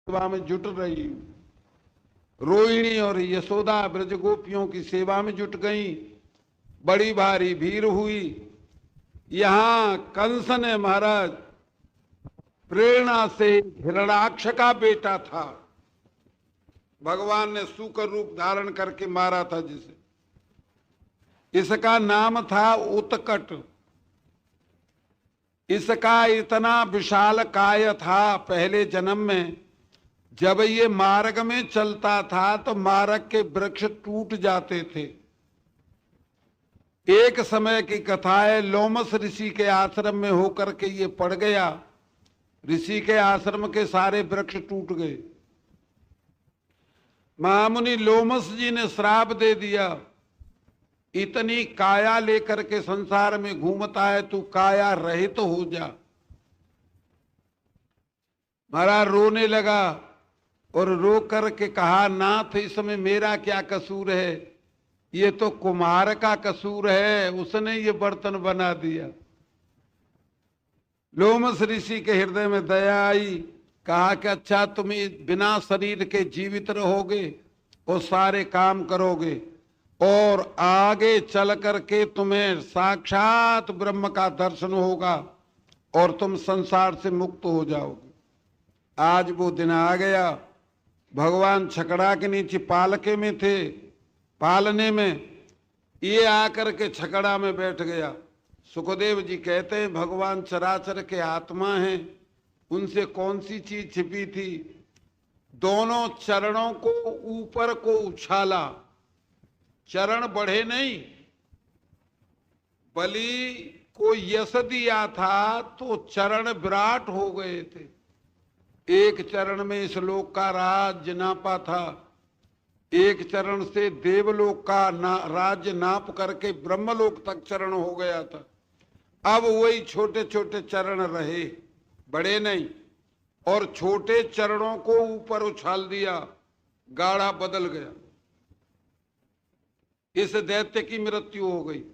सेवा में जुट रही हूं। रोहिणी और यशोदा ब्रज गोपियों की सेवा में जुट गई। बड़ी भारी भीड़ हुई। यहां कंस ने महाराज प्रेरणा से हिरणाक्ष का बेटा था, भगवान ने सूकर रूप धारण करके मारा था जिसे, इसका नाम था उत्कट। इसका इतना विशाल काय था पहले जन्म में, जब ये मार्ग में चलता था तो मार्ग के वृक्ष टूट जाते थे। एक समय की कथा है, लोमस ऋषि के आश्रम में होकर के ये पड़ गया। ऋषि के आश्रम के सारे वृक्ष टूट गए। महामुनि लोमस जी ने श्राप दे दिया, इतनी काया लेकर के संसार में घूमता है, तू काया रहित तो हो जा। महाराज रोने लगा और रो करके कहा, नाथ इसमें मेरा क्या कसूर है, ये तो कुम्हार का कसूर है, उसने ये बर्तन बना दिया। लोमस ऋषि के हृदय में दया आई। कहा कि अच्छा तुम बिना शरीर के जीवित रहोगे और सारे काम करोगे और आगे चल करके तुम्हें साक्षात ब्रह्म का दर्शन होगा और तुम संसार से मुक्त हो जाओगे। आज वो दिन आ गया। भगवान छकड़ा के नीचे पालके में थे, पालने में ये आकर के छकड़ा में बैठ गया। सुखदेव जी कहते हैं भगवान चराचर के आत्मा हैं, उनसे कौन सी चीज छिपी थी। दोनों चरणों को ऊपर को उछाला, चरण बढ़े नहीं। बलि को यश दिया था तो चरण विराट हो गए थे। एक चरण में इस लोक का राज्य नापा था, एक चरण से देवलोक का राज्य नाप करके ब्रह्मलोक तक चरण हो गया था। अब वही छोटे छोटे चरण रहे, बड़े नहीं, और छोटे चरणों को ऊपर उछाल दिया, गाढ़ा बदल गया। इस दैत्य की मृत्यु हो गई।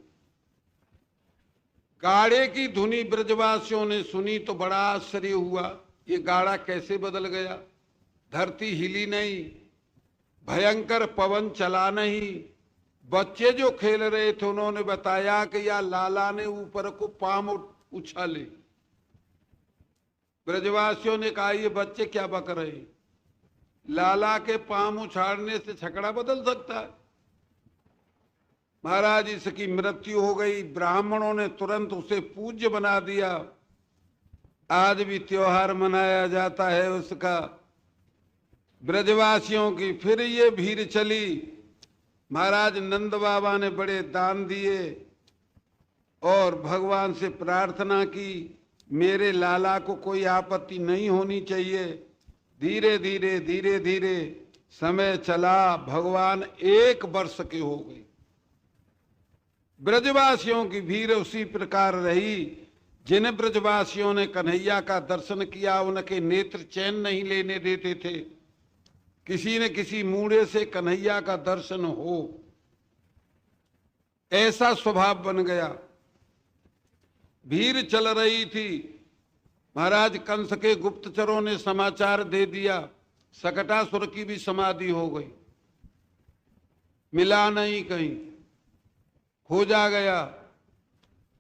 गाड़े की धुनी ब्रजवासियों ने सुनी तो बड़ा आश्चर्य हुआ, ये गाड़ा कैसे बदल गया। धरती हिली नहीं, भयंकर पवन चला नहीं। बच्चे जो खेल रहे थे उन्होंने बताया कि या लाला ने ऊपर को पांव उछाले। ब्रजवासियों ने कहा ये बच्चे क्या बक रहे, लाला के पांव उछाड़ने से छकड़ा बदल सकता है। महाराज इसकी मृत्यु हो गई। ब्राह्मणों ने तुरंत उसे पूज्य बना दिया। आज भी त्योहार मनाया जाता है उसका, ब्रजवासियों की। फिर ये भीड़ चली। महाराज नंद बाबा ने बड़े दान दिए और भगवान से प्रार्थना की, मेरे लाला को कोई आपत्ति नहीं होनी चाहिए। धीरे धीरे धीरे धीरे समय चला, भगवान 1 वर्ष के हो गए। ब्रजवासियों की भीड़ उसी प्रकार रही। जिन ब्रजवासियों ने कन्हैया का दर्शन किया उनके नेत्र चैन नहीं लेने देते थे, किसी न किसी मूढ़े से कन्हैया का दर्शन हो, ऐसा स्वभाव बन गया। भीड़ चल रही थी। महाराज कंस के गुप्तचरों ने समाचार दे दिया, सकटासुर की भी समाधि हो गई। मिला नहीं कहीं, खोजा गया।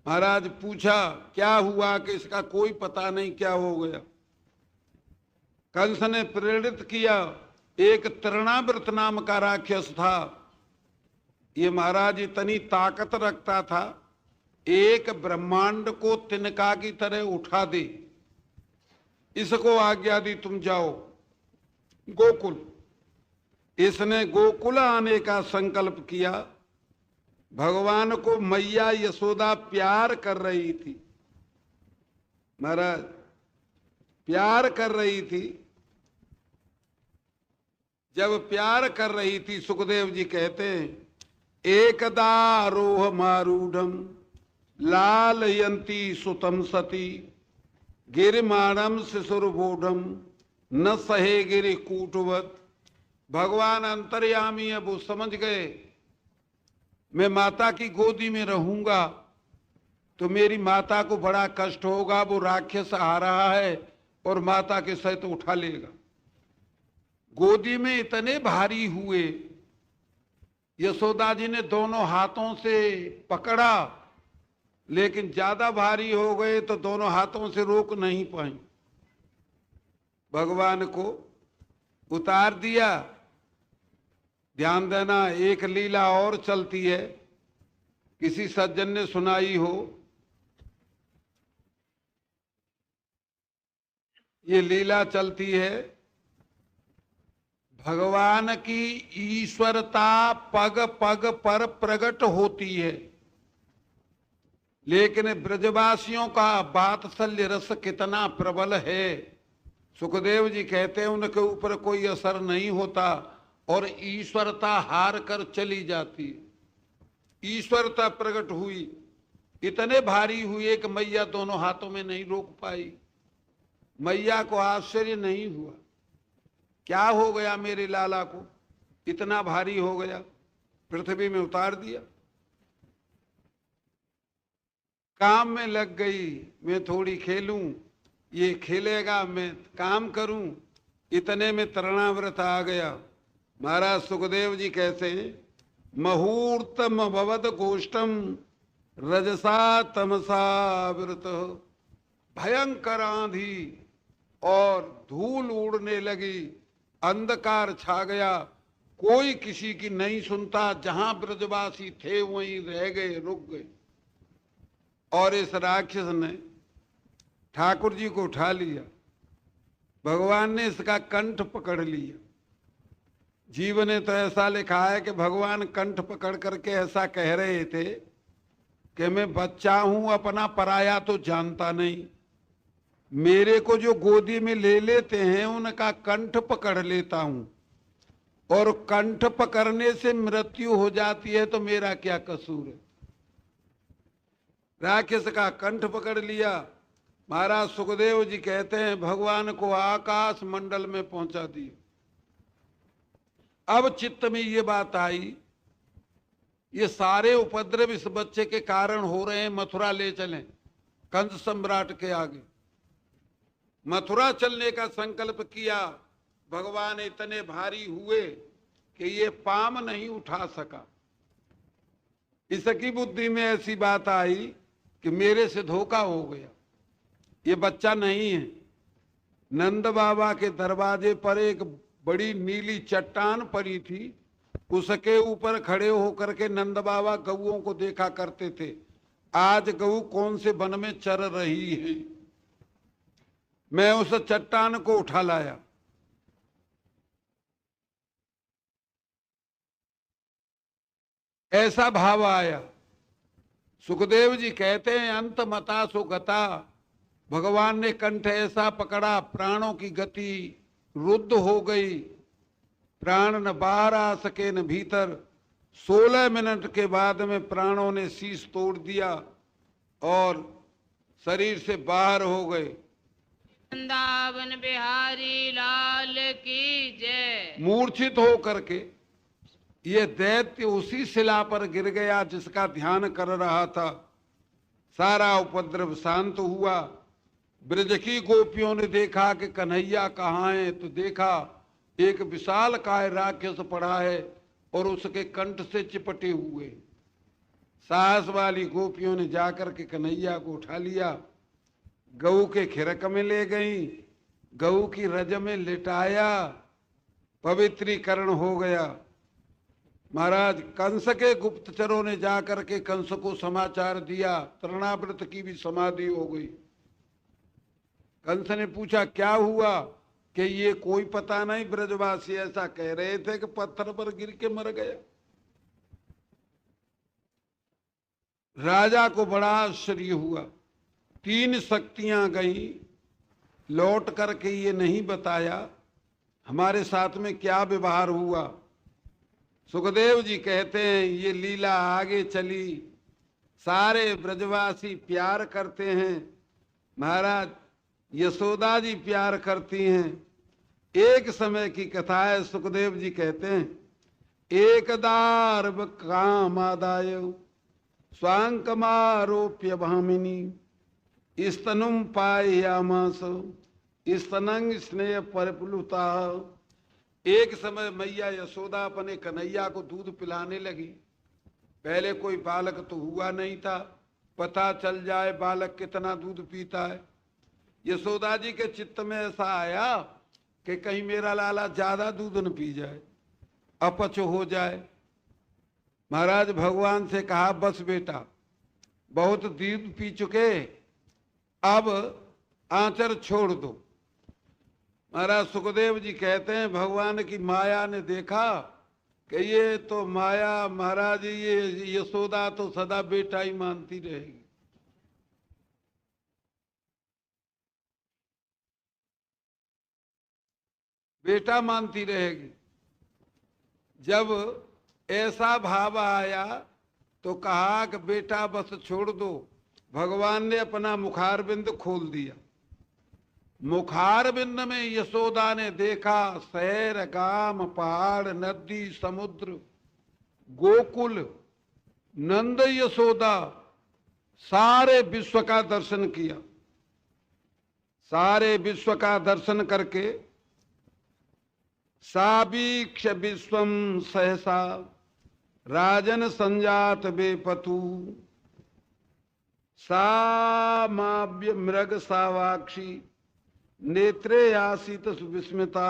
महाराज पूछा क्या हुआ, कि इसका कोई पता नहीं क्या हो गया। कंस ने प्रेरित किया। एक तृणाव्रत नाम का राक्षस था। ये महाराज इतनी ताकत रखता था, एक ब्रह्मांड को तिनका की तरह उठा दे। इसको आज्ञा दी तुम जाओ गोकुल। इसने गोकुल आने का संकल्प किया। भगवान को मैया यशोदा प्यार कर रही थी। महाराज प्यार कर रही थी। जब प्यार कर रही थी, सुखदेव जी कहते हैं, एकदा आरोह मारूढ़म लालयंती सुतम सती गिरिमाणम शिशुर्बोढ़म न सहे गिरि कूटवत। भगवान अंतर्यामी है, वो समझ गए मैं माता की गोदी में रहूंगा तो मेरी माता को बड़ा कष्ट होगा। वो राक्षस आ रहा है और माता के सहित उठा लेगा। गोदी में इतने भारी हुए, यशोदा जी ने दोनों हाथों से पकड़ा, लेकिन ज्यादा भारी हो गए तो दोनों हाथों से रोक नहीं पाई। भगवान को उतार दिया। ध्यान देना, एक लीला और चलती है, किसी सज्जन ने सुनाई हो। ये लीला चलती है, भगवान की ईश्वरता पग पग पर प्रकट होती है, लेकिन ब्रजवासियों का वात्सल्य रस कितना प्रबल है। सुखदेव जी कहते हैं उनके ऊपर कोई असर नहीं होता और ईश्वरता हार कर चली जाती है। ईश्वरता प्रकट हुई, इतने भारी हुए कि मैया दोनों हाथों में नहीं रोक पाई। मैया को आश्चर्य नहीं हुआ, क्या हो गया मेरे लाला को, इतना भारी हो गया। पृथ्वी में उतार दिया। काम में लग गई, मैं थोड़ी खेलूं, ये खेलेगा, मैं काम करूं। इतने में तृणाव्रत आ गया। महाराज सुखदेव जी कहते हैं, मुहूर्तम भवद गोष्ठम रजसा तमसा व्रत। भयंकर आंधी और धूल उड़ने लगी, अंधकार छा गया, कोई किसी की नहीं सुनता। जहां ब्रजवासी थे वहीं रह गए, रुक गए। और इस राक्षस ने ठाकुर जी को उठा लिया। भगवान ने इसका कंठ पकड़ लिया। जीव ने तो ऐसा लिखा है कि भगवान कंठ पकड़ करके ऐसा कह रहे थे कि मैं बच्चा हूं, अपना पराया तो जानता नहीं, मेरे को जो गोदी में ले लेते हैं उनका कंठ पकड़ लेता हूं, और कंठ पकड़ने से मृत्यु हो जाती है तो मेरा क्या कसूर है। राक्षस का कंठ पकड़ लिया। महाराज सुखदेव जी कहते हैं भगवान को आकाश मंडल में पहुंचा दिया। अब चित्त में ये बात आई, ये सारे उपद्रव इस बच्चे के कारण हो रहे हैं, मथुरा ले चलें कंस सम्राट के आगे। मथुरा चलने का संकल्प किया। भगवान इतने भारी हुए कि ये पाम नहीं उठा सका। इसकी बुद्धि में ऐसी बात आई कि मेरे से धोखा हो गया, ये बच्चा नहीं है। नंद बाबा के दरवाजे पर एक बड़ी नीली चट्टान पड़ी थी, उसके ऊपर खड़े होकर के नंद बाबा गऊओं को देखा करते थे। आज गऊ कौन से वन में चर रही है। मैं उस चट्टान को उठा लाया। ऐसा भाव आया। सुखदेव जी कहते हैं अंत मता सो गता। भगवान ने कंठ ऐसा पकड़ा, प्राणों की गति रुद्ध हो गई, प्राण न बाहर आ सके न भीतर। 16 मिनट के बाद में प्राणों ने शीश तोड़ दिया और शरीर से बाहर हो गए। वृंदावन बिहारी लाल की जय। मूर्छित हो करके ये दैत्य उसी शिला पर गिर गया जिसका ध्यान कर रहा था। सारा उपद्रव शांत हुआ। ब्रज की गोपियों ने देखा कि कन्हैया कहाँ है, तो देखा एक विशाल काय राक्षस पड़ा है और उसके कंठ से चिपटे हुए। साहस वाली गोपियों ने जाकर के कन्हैया को उठा लिया, गऊ के खिरक में ले गई, गऊ की रज में लिटाया, पवित्रीकरण हो गया। महाराज कंस के गुप्तचरों ने जाकर के कंस को समाचार दिया, तृणाव्रत की भी समाधि हो गई। कंस ने पूछा क्या हुआ, कि ये कोई पता नहीं, ब्रजवासी ऐसा कह रहे थे कि पत्थर पर गिर के मर गया। राजा को बड़ा आश्चर्य हुआ। 3 शक्तियां गई, लौट करके ये नहीं बताया हमारे साथ में क्या व्यवहार हुआ। सुखदेव जी कहते हैं ये लीला आगे चली, सारे ब्रजवासी प्यार करते हैं, महाराज यशोदा जी प्यार करती हैं। एक समय की कथा है, सुखदेव जी कहते हैं एकदार काम आदाय स्वांकमारोप्य भामिनी स्तनुम पायामास स्तनंग स्नेह परिप्लुता एक समय मैया यशोदा अपने कन्हैया को दूध पिलाने लगी। पहले कोई बालक तो हुआ नहीं था, पता चल जाए बालक कितना दूध पीता है। यशोदा जी के चित्त में ऐसा आया कि कहीं मेरा लाला ज्यादा दूध न पी जाए, अपच हो जाए। महाराज भगवान से कहा, बस बेटा बहुत दूध पी चुके, अब आंचर छोड़ दो। महाराज सुखदेव जी कहते हैं भगवान की माया ने देखा कि ये तो माया, महाराज ये यशोदा तो सदा बेटा ही मानती रहेगी। बेटा मानती रहेगी। जब ऐसा भाव आया तो कहा कि बेटा बस छोड़ दो। भगवान ने अपना मुखारबिंद खोल दिया। मुखारबिंद में यशोदा ने देखा शहर, गांव, पहाड़, नदी, समुद्र, गोकुल, नंद यशोदा, सारे विश्व का दर्शन किया। सारे विश्व का दर्शन करके सावीक्ष विश्वम सहसा राजन संजात बेपतु सामाव्य मृग सावाक्षी नेत्रे आसीत सुविस्मिता।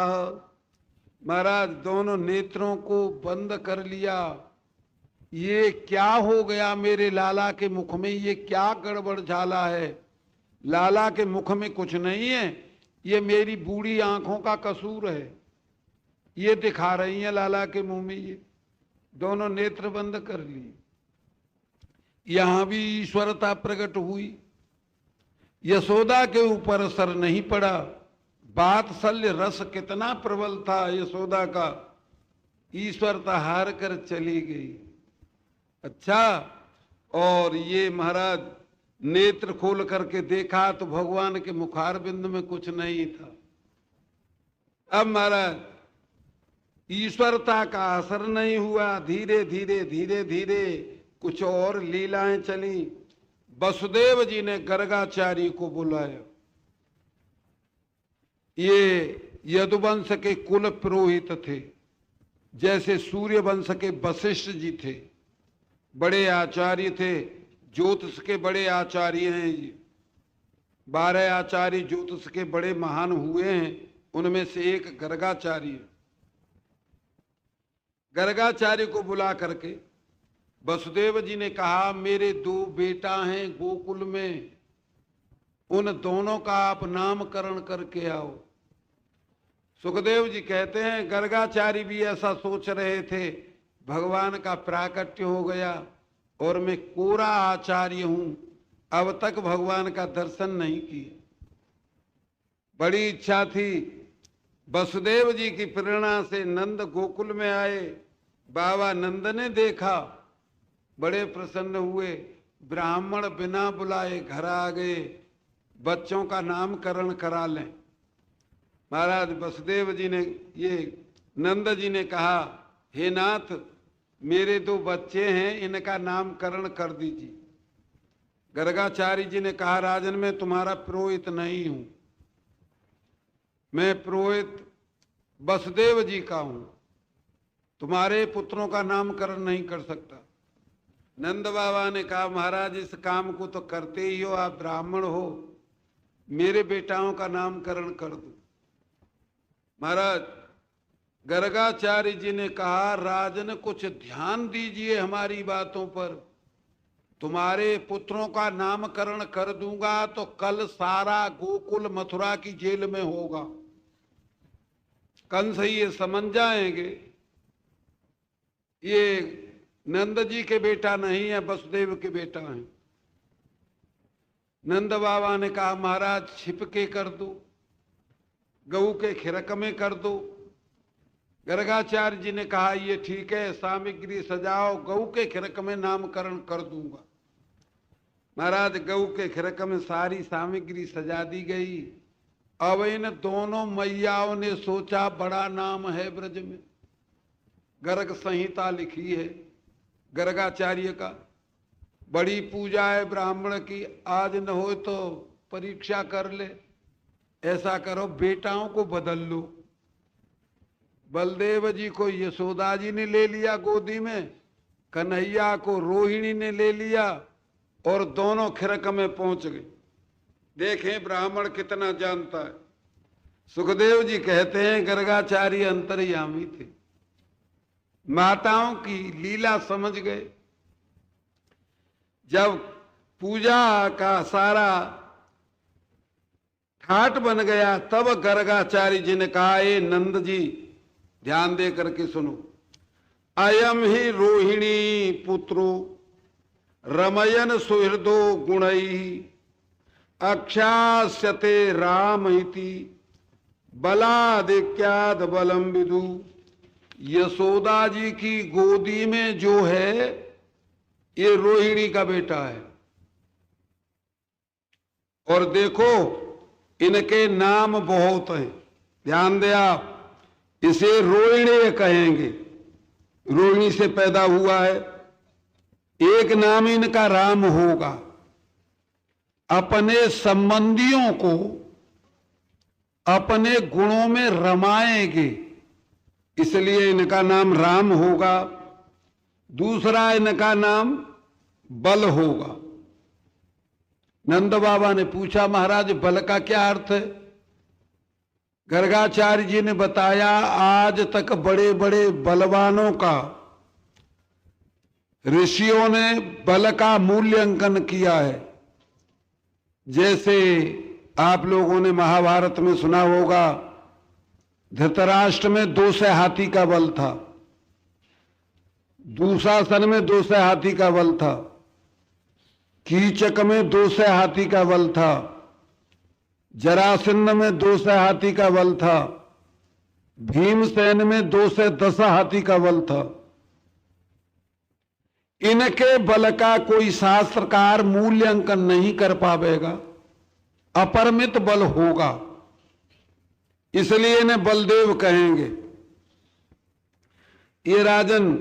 महाराज दोनों नेत्रों को बंद कर लिया। ये क्या हो गया मेरे लाला के मुख में, ये क्या गड़बड़ झाला है। लाला के मुख में कुछ नहीं है, ये मेरी बूढ़ी आंखों का कसूर है। ये दिखा रही है लाला के मुंह में। ये दोनों नेत्र बंद कर लिए। यहां भी ईश्वरता प्रकट हुई। यशोदा के ऊपर असर नहीं पड़ा। वात्सल्य रस कितना प्रबल था यशोदा का, ईश्वरता हार कर चली गई। अच्छा, और ये महाराज नेत्र खोल करके देखा तो भगवान के मुखारबिंद में कुछ नहीं था। अब महाराज ईश्वरता का असर नहीं हुआ। धीरे धीरे धीरे धीरे कुछ और लीलाएं चली। वसुदेव जी ने गर्गाचार्य को बुलाया। ये यदुवंश के कुल पुरोहित थे, जैसे सूर्य वंश के वशिष्ठ जी थे, बड़े आचार्य थे, ज्योतिष के बड़े आचार्य हैं। ये 12 आचार्य ज्योतिष के बड़े महान हुए हैं, उनमें से एक गर्गाचार्य। गर्गाचार्य को बुला करके वसुदेव जी ने कहा, मेरे 2 बेटा हैं गोकुल में, उन दोनों का आप नामकरण करके आओ। सुखदेव जी कहते हैं गर्गाचार्य भी ऐसा सोच रहे थे। भगवान का प्राकट्य हो गया और मैं कोरा आचार्य हूं, अब तक भगवान का दर्शन नहीं किया। बड़ी इच्छा थी। वसुदेव जी की प्रेरणा से नंद गोकुल में आए। बाबा नंद ने देखा, बड़े प्रसन्न हुए। ब्राह्मण बिना बुलाए घर आ गए, बच्चों का नामकरण करा लें। महाराज वसुदेव जी ने, ये नंद जी ने कहा, हे नाथ मेरे 2 बच्चे हैं, इनका नामकरण कर दीजिए। गर्गाचार्य जी ने कहा, राजन मैं तुम्हारा पुरोहित नहीं हूं, मैं पुरोहित वसुदेव जी का हूं, तुम्हारे पुत्रों का नामकरण नहीं कर सकता। नंद बाबा ने कहा, महाराज इस काम को तो करते ही हो, आप ब्राह्मण हो, मेरे बेटाओं का नामकरण कर दो। महाराज गर्गाचार्य जी ने कहा, राजन कुछ ध्यान दीजिए हमारी बातों पर। तुम्हारे पुत्रों का नामकरण कर दूंगा तो कल सारा गोकुल मथुरा की जेल में होगा। कंस ये समझ जाएंगे ये नंद जी के बेटा नहीं है, वसुदेव के बेटा है। नंद बाबा ने कहा, महाराज छिपके कर दो, गऊ के खिरक में कर दो। गर्गाचार्य जी ने कहा, ये ठीक है, सामग्री सजाओ, गऊ के खिरक में नामकरण कर दूंगा। महाराज गऊ के खिरक में सारी सामग्री सजा दी गई। अब इन दोनों मैयाओं ने सोचा, बड़ा नाम है ब्रज में, गर्ग संहिता लिखी है गर्गाचार्य का, बड़ी पूजा है ब्राह्मण की, आज न हो तो परीक्षा कर ले। ऐसा करो बेटाओं को बदल लो, बलदेव जी को यशोदा जी ने ले लिया गोदी में, कन्हैया को रोहिणी ने ले लिया और दोनों खिरक में पहुंच गए। देखें ब्राह्मण कितना जानता है। सुखदेव जी कहते हैं गर्गाचार्य अंतर्यामी थे, माताओं की लीला समझ गए। जब पूजा का सारा ठाट बन गया तब गर्गाचार्य जी ने कहा, ए नंद जी ध्यान दे करके सुनो, अयम ही रोहिणी पुत्रो रमयन सुहृदो गुणई अक्षास्यते राम इति बलादिक्याद बलम विदु। यशोदा जी की गोदी में जो है ये रोहिणी का बेटा है। और देखो इनके नाम बहुत हैं, ध्यान दे आप, इसे रोहिणी कहेंगे, रोहिणी से पैदा हुआ है। एक नाम इनका राम होगा। अपने संबंधियों को अपने गुणों में रमाएंगे, इसलिए इनका नाम राम होगा। दूसरा इनका नाम बल होगा। नंद बाबा ने पूछा, महाराज बल का क्या अर्थ है? गर्गाचार्य जी ने बताया, आज तक बड़े बड़े बलवानों का ऋषियों ने बल का मूल्यांकन किया है। जैसे आप लोगों ने महाभारत में सुना होगा, धृतराष्ट्र में 200 हाथी का बल था, दुशासन में 200 हाथी का बल था, कीचक में 200 हाथी का बल था, जरासंध में 200 हाथी का बल था, भीमसेन में 210 हाथी का बल था। इनके बल का कोई शास्त्रकार मूल्यांकन नहीं कर पाएगा, अपरिमित बल होगा, इसलिए इन्हें बलदेव कहेंगे। ये राजन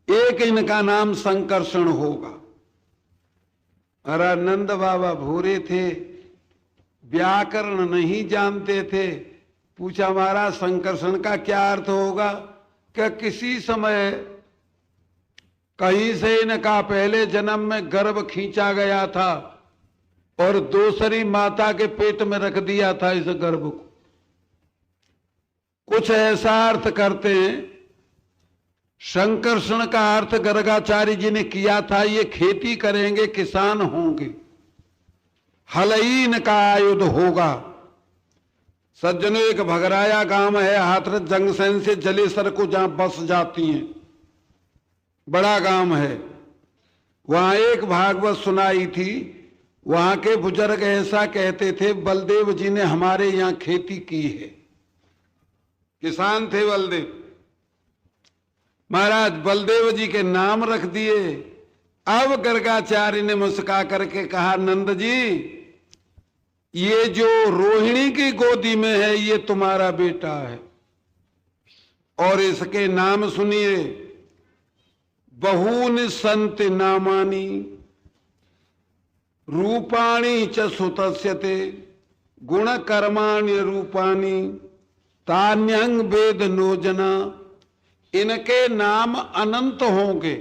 एक इनका नाम संकर्षण होगा। अरे नंद बाबा भूरे थे, व्याकरण नहीं जानते थे। पूछा, महाराज संकर्षण का क्या अर्थ होगा? क्या किसी समय कहीं से इनका पहले जन्म में गर्भ खींचा गया था और दूसरी माता के पेट में रख दिया था इस गर्भ को। कुछ ऐसा अर्थ करते हैं। संकर्षण का अर्थ गर्गाचार्य जी ने किया था, ये खेती करेंगे, किसान होंगे, हलई इनका आयुध होगा। सज्जनों, एक भगराया गांव है हाथरस जंक्शन से जलेसर को, जहां बस जाती हैं, बड़ा गांव है। वहां एक भागवत सुनाई थी। वहां के बुजुर्ग ऐसा कहते थे, बलदेव जी ने हमारे यहां खेती की है, किसान थे बलदेव। महाराज बलदेव जी के नाम रख दिए। अब गर्गाचार्य ने मुस्का करके कहा, नंद जी ये जो रोहिणी की गोदी में है ये तुम्हारा बेटा है, और इसके नाम सुनिए, बहूनि संति नामानि रूपाणि च सुतस्यते गुण कर्माणि रूपाणि तान्यंग वेद नोजना। इनके नाम अनंत होंगे,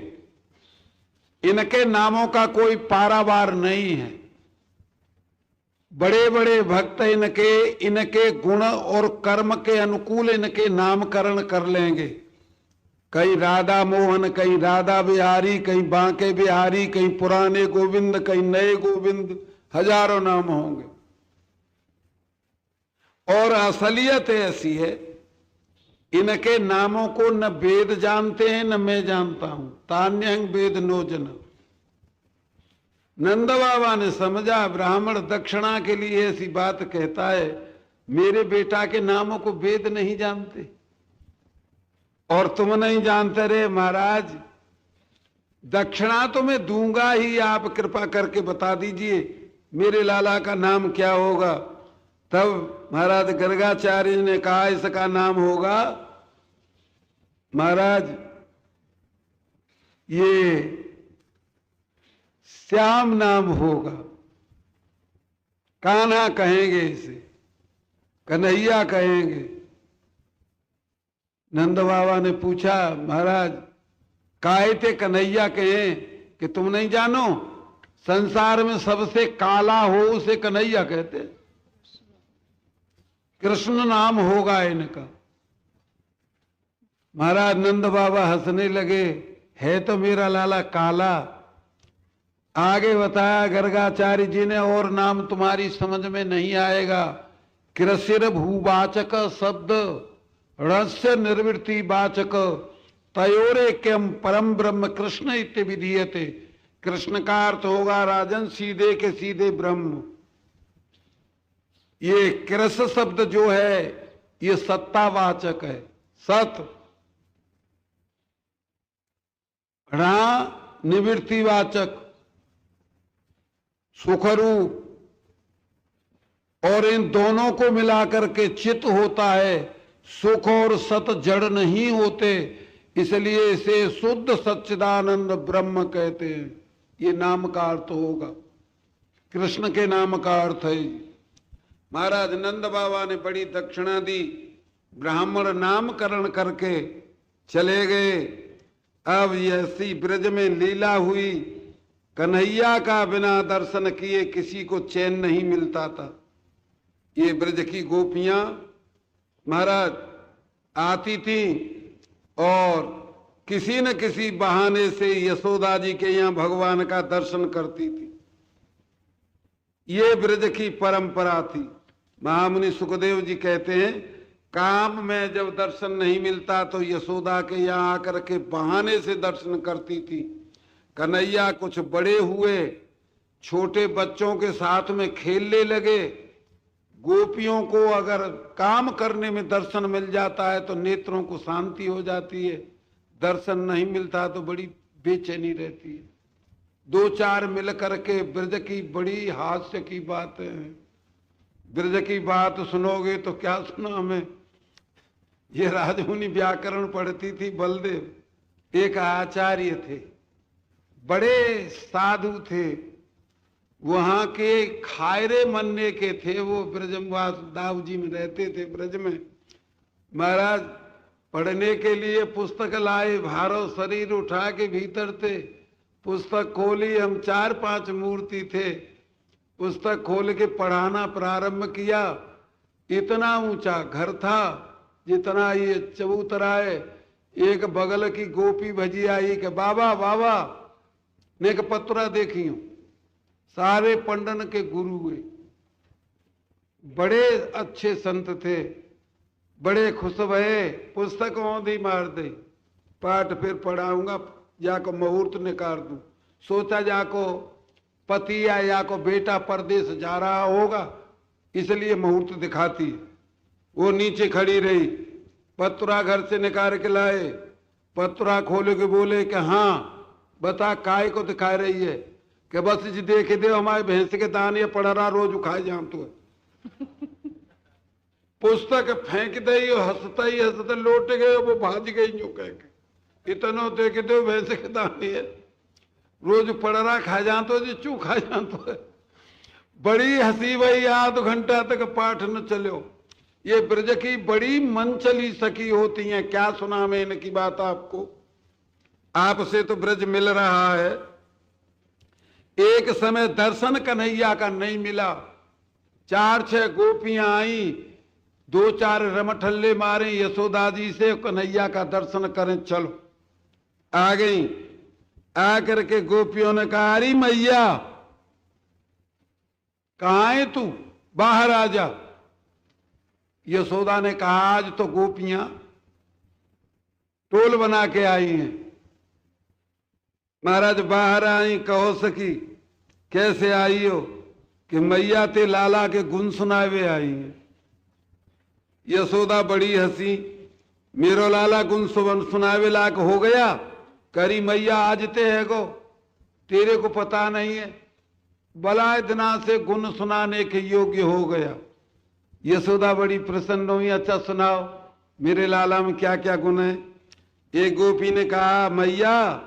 इनके नामों का कोई पारावार नहीं है। बड़े बड़े भक्त इनके गुण और कर्म के अनुकूल इनके नामकरण कर लेंगे। कहीं राधा मोहन, कहीं राधा बिहारी, कहीं बांके बिहारी, कहीं पुराने गोविंद, कहीं नए गोविंद, हजारों नाम होंगे। और असलियत ऐसी है, इनके नामों को न वेद जानते हैं न मैं जानता हूं। तान्यंग वेद नोजन। नंद बाबा ने समझा, ब्राह्मण दक्षिणा के लिए ऐसी बात कहता है, मेरे बेटा के नामों को वेद नहीं जानते और तुम नहीं जानते रे। महाराज दक्षिणा तो मैं दूंगा ही, आप कृपा करके बता दीजिए मेरे लाला का नाम क्या होगा। तब महाराज गर्गाचार्य ने कहा, इसका नाम होगा, महाराज ये श्याम नाम होगा। कान्हा कहेंगे इसे, कन्हैया कहेंगे। नंद बाबा ने पूछा, महाराज काहे ते कन्हैया कहे कि तुम नहीं जानो, संसार में सबसे काला हो उसे कन्हैया कहते, कृष्ण नाम होगा इनका। महाराज नंद बाबा हंसने लगे, है तो मेरा लाला काला। आगे बताया गर्गाचार्य जी ने, और नाम तुम्हारी समझ में नहीं आएगा। कृषिर भूवाचक शब्द रस्य निर्वृत्ति वाचक तयोरे किम परम ब्रह्म कृष्ण इत्य विधीयते। कृष्ण का अर्थ होगा राजन सीधे के सीधे ब्रह्म। ये कृष शब्द जो है ये सत्तावाचक है, सत। रा निवृत्तिवाचक सुखरूप, और इन दोनों को मिलाकर के चित होता है। सुख और सत जड़ नहीं होते, इसलिए इसे शुद्ध सच्चिदानंद ब्रह्म कहते हैं। ये नाम का अर्थ होगा, कृष्ण के नाम का अर्थ है। महाराज नंद बाबा ने बड़ी दक्षिणा दी, ब्राह्मण नामकरण करके चले गए। अब ऐसी ब्रज में लीला हुई, कन्हैया का बिना दर्शन किए किसी को चैन नहीं मिलता था। ये ब्रज की गोपियां महाराज आती थी और किसी न किसी बहाने से यशोदा जी के यहाँ भगवान का दर्शन करती थी। ये ब्रज की परंपरा थी। महामुनि सुखदेव जी कहते हैं, काम में जब दर्शन नहीं मिलता तो यशोदा के यहाँ आकर के बहाने से दर्शन करती थी। कन्हैया कुछ बड़े हुए, छोटे बच्चों के साथ में खेलने लगे। गोपियों को अगर काम करने में दर्शन मिल जाता है तो नेत्रों को शांति हो जाती है, दर्शन नहीं मिलता तो बड़ी बेचैनी रहती है। दो चार मिल करके ब्रज की बड़ी हास्य की बात है। ब्रज की बात सुनोगे तो क्या सुना हमें। ये राजमुनि व्याकरण पढ़ती थी बलदेव, एक आचार्य थे, बड़े साधु थे, वहां के खायरे मन्ने के थे। वो ब्रजमवास दाऊ जी में रहते थे ब्रज में। महाराज पढ़ने के लिए पुस्तक लाए, भारो शरीर उठा के भीतर थे। पुस्तक खोली, हम 4-5 मूर्ति थे। पुस्तक खोल के पढ़ाना प्रारंभ किया। इतना ऊंचा घर था जितना ये चबूतरा है। एक बगल की गोपी भजी आई कि बाबा बाबा ने के पत्रा देखियो। सारे पंडन के गुरु हुए, बड़े अच्छे संत थे, बड़े खुश भये। पुस्तक औंधी मार दे, पाठ फिर पढ़ाऊंगा, जाको मुहूर्त निकाल दूं। सोचा जाको पति या जाको बेटा परदेश जा रहा होगा, इसलिए मुहूर्त दिखाती। वो नीचे खड़ी रही, पत्रा घर से निकाल के लाए। पत्रा खोले के बोले कि हाँ बता काय को दिखा रही है। कि बस जी देखे दे हमारे भैंस के दान ये पढ़ रहा, रोज उखाए जाम तो। पुस्तक फेंक दे, हंसता ही हंसता लौट गए। वो भाज गई यूं कह के, इतना देखे दे भैंस के दान ये रोज पढ़ रहा, खा जा तो जी चू खा जा तो। बड़ी हंसी वही, आध घंटा तक पाठ न चलो। ये ब्रज की बड़ी मन चली सकी होती है। क्या सुना मैं इनकी बात आपको, आपसे तो ब्रज मिल रहा है। एक समय दर्शन कन्हैया का नहीं मिला। 4-6 गोपियां आई, 2-4 रमठल्ले मारे यशोदा जी से, कन्हैया का दर्शन करें चलो। आ गई, आकर के गोपियों ने कहा, अरे मैया कहाँ है तू, बाहर आ जा। यशोदा ने कहा, आज तो गोपियां टोल बना के आई हैं। महाराज बाहर आई, कहो सकी कैसे आई हो। कि मैया ते लाला के गुण सुनावे आई है। यशोदा बड़ी हंसी, मेरो लाला गुण सुनावे लायक हो गया। करी मैया आज ते है गो, तेरे को पता नहीं है, बलाए दिना से गुण सुनाने के योग्य हो गया। यशोदा बड़ी प्रसन्न हुई, अच्छा सुनाओ मेरे लाला में क्या क्या गुण है। एक गोपी ने कहा, मैया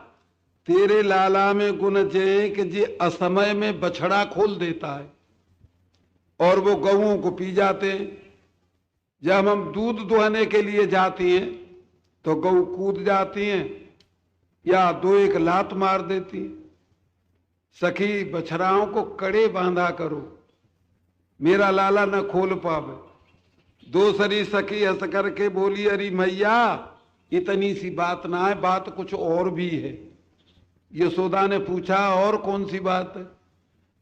तेरे लाला में गुण जे कि जी असमय में बछड़ा खोल देता है और वो गऊओं को पी जाते हैं। जब हम दूध दुहाने के लिए जाती हैं तो गऊ कूद जाती हैं या दो एक लात मार देती हैं। सखी बछराओं को कड़े बांधा करो, मेरा लाला न खोल पावे। दूसरी सखी हंस करके बोली, अरे मैया इतनी सी बात ना है, बात कुछ और भी है। यशोदा ने पूछा, और कौन सी बात है?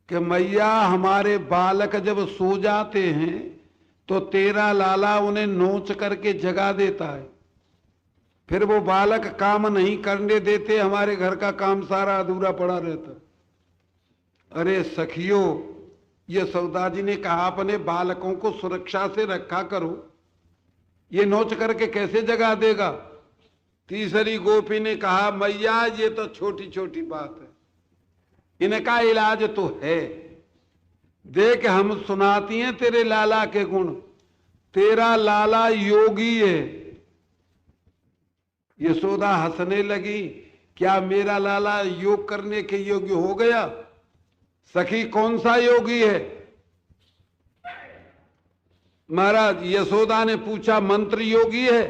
कि मैया हमारे बालक जब सो जाते हैं तो तेरा लाला उन्हें नोच करके जगा देता है, फिर वो बालक काम नहीं करने देते, हमारे घर का काम सारा अधूरा पड़ा रहता। अरे सखियों, यशोदा जी ने कहा अपने बालकों को सुरक्षा से रखा करो, ये नोच करके कैसे जगा देगा? तीसरी गोपी ने कहा, मैया ये तो छोटी छोटी बात है, इनका इलाज तो है। देख हम सुनाती हैं तेरे लाला के गुण, तेरा लाला योगी है। यशोदा हंसने लगी, क्या मेरा लाला योग करने के योग्य हो गया? सखी कौन सा योगी है? महाराज यशोदा ने पूछा, मंत्र योगी है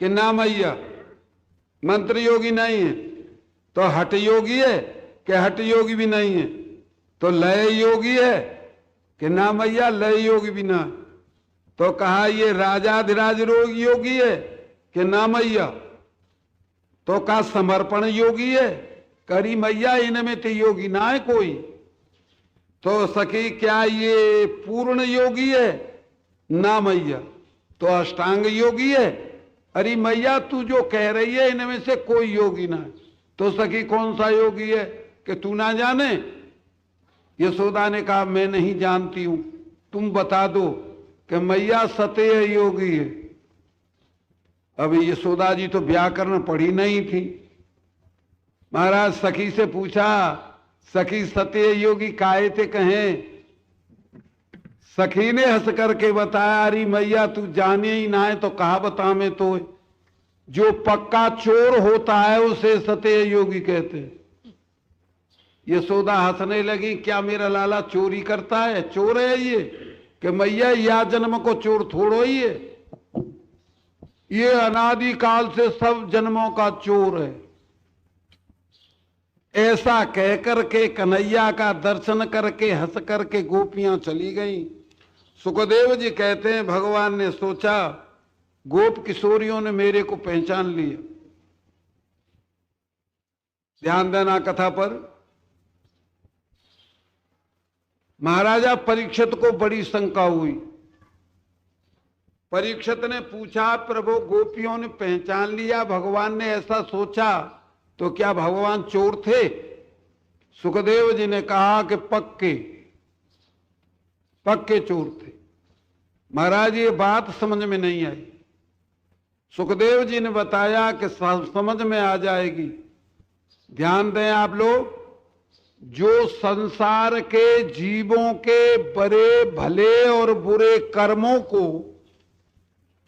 कि ना मैया? मंत्र योगी नहीं है। तो हठ योगी है कि हठ योगी भी नहीं है? तो लय योगी है कि ना मैया? लय योगी भी ना। तो कहा ये राजाधिराज योगी है कि ना मैया? तो कहा समर्पण योगी है? करी मैया इनमें तो योगी ना है कोई। तो सखी क्या ये पूर्ण योगी है? ना मैया। तो अष्टांग योगी है? अरे मैया तू जो कह रही है इनमें से कोई योगी ना है। तो सखी कौन सा योगी है कि तू ना जाने? यशोदा ने कहा मैं नहीं जानती हूं, तुम बता दो। कि मैया सतेय योगी है। अभी यशोदा जी तो व्याकरण पढ़ी नहीं थी। महाराज सखी से पूछा, सखी सतेय योगी काहे थे कहें? सखी ने हंस करके बताया, अरे मैया तू जाने ही ना है तो कहा बता मैं तो। जो पक्का चोर होता है उसे सतेय योगी कहते हैं। यशोदा हंसने लगी, क्या मेरा लाला चोरी करता है? चोर है ये? कि मैया या जन्म को चोर थोड़ो ही है, ये अनादि काल से सब जन्मों का चोर है। ऐसा कहकर के कन्हैया का दर्शन करके हंस करके गोपियां चली गईं। सुखदेव जी कहते हैं भगवान ने सोचा गोप किशोरियों ने मेरे को पहचान लिया। ध्यान देना कथा पर। महाराजा परीक्षित को बड़ी शंका हुई। परीक्षित ने पूछा, प्रभु गोपियों ने पहचान लिया, भगवान ने ऐसा सोचा, तो क्या भगवान चोर थे? सुखदेव जी ने कहा कि पक्के चोर थे। महाराज ये बात समझ में नहीं आई। सुखदेव जी ने बताया कि समझ में आ जाएगी। ध्यान दें आप लोग, जो संसार के जीवों के बड़े भले और बुरे कर्मों को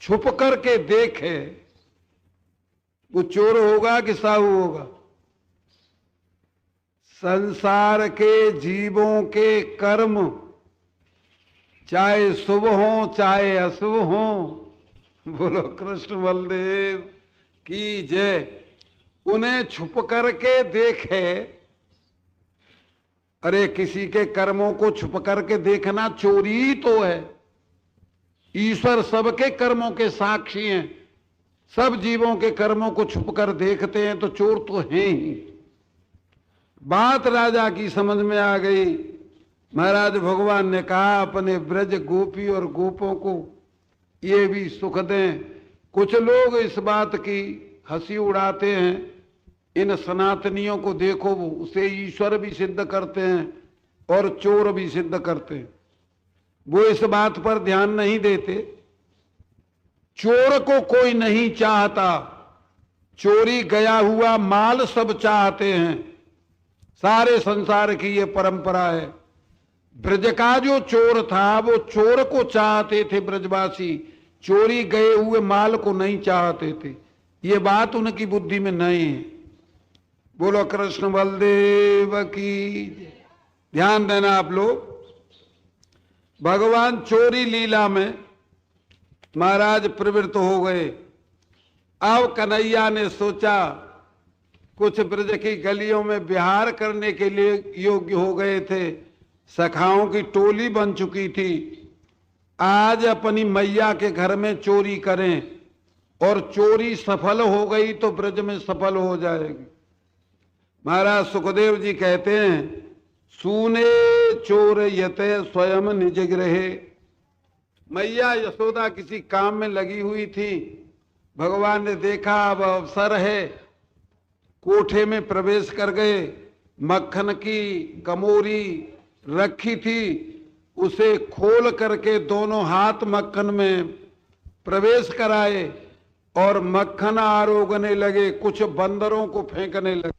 छुप करके देखे वो चोर होगा कि साहू होगा? संसार के जीवों के कर्म चाहे शुभ हो चाहे अशुभ हो, बोलो कृष्ण बलदेव की जय, उन्हें छुप करके देखे। अरे किसी के कर्मों को छुप करके देखना चोरी ही तो है। ईश्वर सबके कर्मों के साक्षी हैं, सब जीवों के कर्मों को छुप कर देखते हैं, तो चोर तो हैं ही। बात राजा की समझ में आ गई। महाराज भगवान ने कहा अपने ब्रज गोपी और गोपों को ये भी सुख दें। कुछ लोग इस बात की हंसी उड़ाते हैं, इन सनातनियों को देखो, वो उसे ईश्वर भी सिद्ध करते हैं और चोर भी सिद्ध करते हैं। वो इस बात पर ध्यान नहीं देते। चोर को कोई नहीं चाहता, चोरी गया हुआ माल सब चाहते हैं। सारे संसार की ये परंपरा है। ब्रज का जो चोर था वो चोर को चाहते थे ब्रजवासी, चोरी गए हुए माल को नहीं चाहते थे। ये बात उनकी बुद्धि में नहीं है। बोलो कृष्ण बलदेव की। ध्यान देना आप लोग, भगवान चोरी लीला में महाराज प्रवृत्त हो गए। अब कन्हैया ने सोचा कुछ ब्रज की गलियों में विहार करने के लिए योग्य हो गए थे, सखाओं की टोली बन चुकी थी। आज अपनी मैया के घर में चोरी करें और चोरी सफल हो गई तो ब्रज में सफल हो जाएगी। महाराज सुखदेव जी कहते हैं, सूने चोर यते स्वयं निज गृहे। मैया यशोदा किसी काम में लगी हुई थी, भगवान ने देखा अब अवसर है, कोठे में प्रवेश कर गए। मक्खन की कमोरी रखी थी, उसे खोल करके दोनों हाथ मक्खन में प्रवेश कराए और मक्खन आरोगने लगे, कुछ बंदरों को फेंकने लगे।